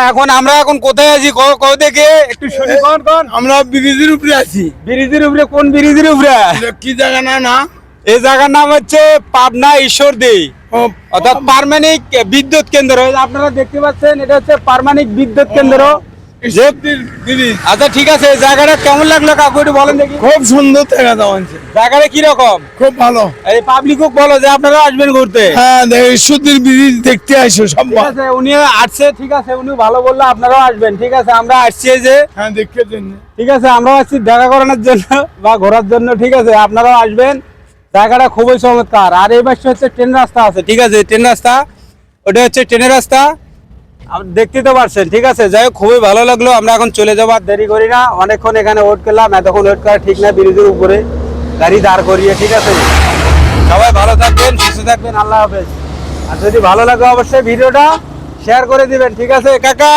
এখন আমরা কোথায় আছি কও দেখে একটু শুনি কোন আমরা ব্রিজের উপরে আছি। ব্রিজের উপরে? কোন ব্রিজের উপরে? এটা কি জায়গা না? এই জায়গার নাম হচ্ছে পাবনা ঈশ্বরদী, ও, অর্থাৎ পার্মানিক বিদ্যুৎ কেন্দ্র। এই যে আপনারা দেখতে পাচ্ছেন, এটা হচ্ছে পার্মানিক বিদ্যুৎ কেন্দ্র। ঈশ্বরদীর ব্রিজ। আচ্ছা ঠিক আছে, এই জায়গাটা কেমন লাগলো কাকু একটু বলেন দেখি। খুব সুন্দর জায়গা দেওয়াছে, জায়গাটা কি রকম? খুব ভালো। এই পাবলিকও বলো যে আপনারা আসবেন ঘুরতে। হ্যাঁ, ঈশ্বরদীর ব্রিজ দেখতে আসো সব। ঠিক আছে, উনি আসছে, ঠিক আছে, উনি ভালো বললো আপনারাও আসবেন। ঠিক আছে, আমরা আসছি এই যে, হ্যাঁ দেখতে জন্য। ঠিক আছে, আমরাও আসছি দেখা করানোর জন্য বা ঘোরার জন্য। ঠিক আছে, আপনারাও আসবেন, জায়গাটা খুবই চমৎকার। আর এই পাশে হচ্ছে ট্রেন রাস্তা আছে। ঠিক আছে, ট্রেন রাস্তা, ওটা হচ্ছে ট্রেনের রাস্তা, আপনি দেখতে তো পারছেন। ঠিক আছে, যাই হোক খুবই ভালো লাগলো। আমরা এখন চলে যাবো, আর দেরি করি না। অনেকক্ষণ এখানে ওয়েট করলাম, এতক্ষণ ওয়েট করা ঠিক না, ব্রিজের উপরে গাড়ি দাঁড় করিয়ে। ঠিক আছে, সবাই ভালো থাকবেন, সুস্থ থাকবেন, আল্লাহ হাফেজ। আর যদি ভালো লাগে অবশ্যই ভিডিওটা শেয়ার করে দিবেন। ঠিক আছে কাকা।